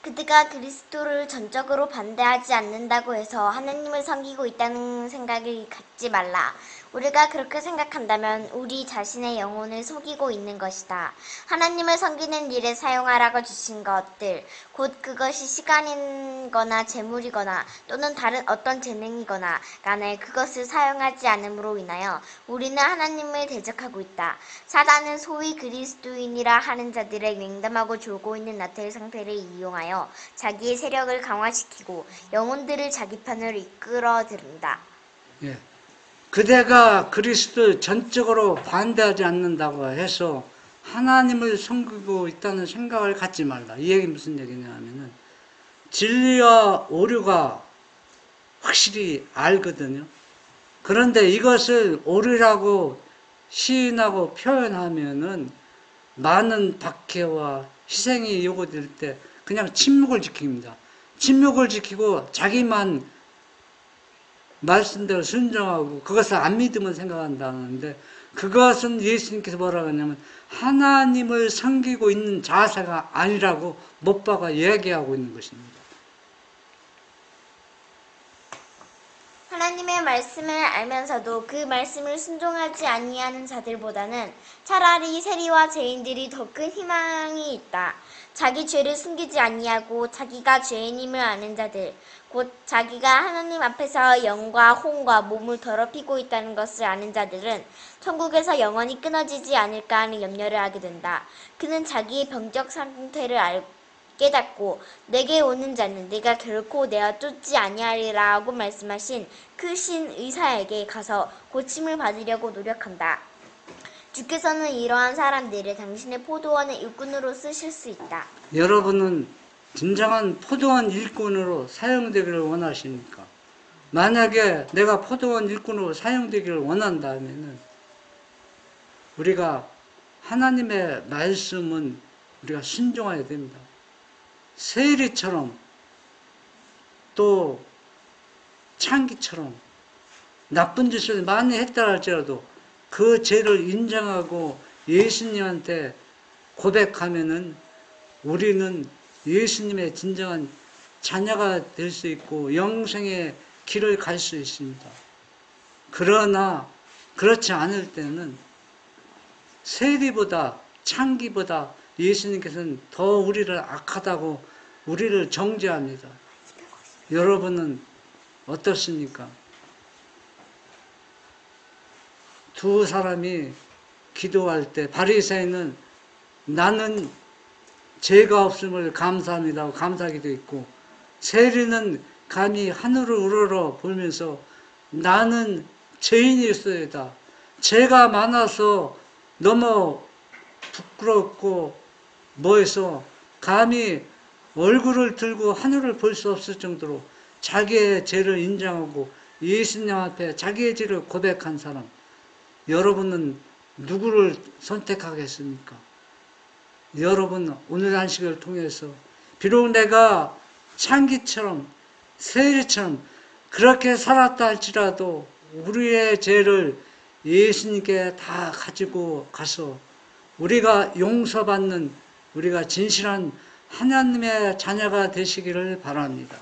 그들가 그리스도를 전적으로 반대하지 않는다고 해서 하나님을 섬기고 있다는 생각을 갖지 말라. 우리가 그렇게 생각한다면 우리 자신의 영혼을 속이고 있는 것이다. 하나님을 섬기는 일에 사용하라고 주신 것들, 곧 그것이 시간이거나 재물이거나 또는 다른 어떤 재능이거나 간에 그것을 사용하지 않음으로 인하여 우리는 하나님을 대적하고 있다. 사단은 소위 그리스도인이라 하는 자들의 냉담하고 졸고 있는 나태의 상태를 이용하여 자기의 세력을 강화시키고 영혼들을 자기 편으로 이끌어들인다. 예. 그대가 그리스도 전적으로 반대하지 않는다고 해서 하나님을 섬기고 있다는 생각을 갖지 말라. 이 얘기 무슨 얘기냐 하면은 진리와 오류가 확실히 알거든요. 그런데 이것을 오류라고 시인하고 표현하면은 많은 박해와 희생이 요구될 때 그냥 침묵을 지킵니다. 침묵을 지키고 자기만 말씀대로 순종하고 그것을 안 믿으면 생각한다는데 그것은 예수님께서 뭐라고 하냐면 하나님을 섬기고 있는 자세가 아니라고 못 박아 얘기하고 있는 것입니다. 하나님의 말씀을 알면서도 그 말씀을 순종하지 아니하는 자들보다는 차라리 세리와 죄인들이 더 큰 희망이 있다. 자기 죄를 숨기지 아니하고 자기가 죄인임을 아는 자들, 곧 자기가 하나님 앞에서 영과 혼과 몸을 더럽히고 있다는 것을 아는 자들은 천국에서 영원히 끊어지지 않을까 하는 염려를 하게 된다. 그는 자기의 병적 상태를 깨닫고 내게 오는 자는 내가 결코 내어 쫓지 아니하리라고 말씀하신 크신 의사에게 가서 고침을 받으려고 노력한다. 주께서는 이러한 사람들을 당신의 포도원의 일꾼으로 쓰실 수 있다. 여러분은 진정한 포도원 일꾼으로 사용되기를 원하십니까? 만약에 내가 포도원 일꾼으로 사용되기를 원한다면은 우리가 하나님의 말씀은 우리가 순종해야 됩니다. 세리처럼 또 창기처럼 나쁜 짓을 많이 했다 할지라도 그 죄를 인정하고 예수님한테 고백하면은 우리는 예수님의 진정한 자녀가 될 수 있고 영생의 길을 갈 수 있습니다. 그러나 그렇지 않을 때는 세리보다 창기보다 예수님께서는 더 우리를 악하다고 우리를 정죄합니다. 여러분은 어떻습니까? 두 사람이 기도할 때 바리새인은 나는 죄가 없음을 감사합니다. 감사하기도 있고 세리는 감히 하늘을 우러러 보면서 나는 죄인이었어이다. 죄가 많아서 너무 부끄럽고 뭐해서 감히 얼굴을 들고 하늘을 볼 수 없을 정도로 자기의 죄를 인정하고 예수님 앞에 자기의 죄를 고백한 사람, 여러분은 누구를 선택하겠습니까? 여러분 오늘 안식을 통해서 비록 내가 창기처럼 세리처럼 그렇게 살았다 할지라도 우리의 죄를 예수님께 다 가지고 가서 우리가 용서받는 우리가 진실한 하나님의 자녀가 되시기를 바랍니다.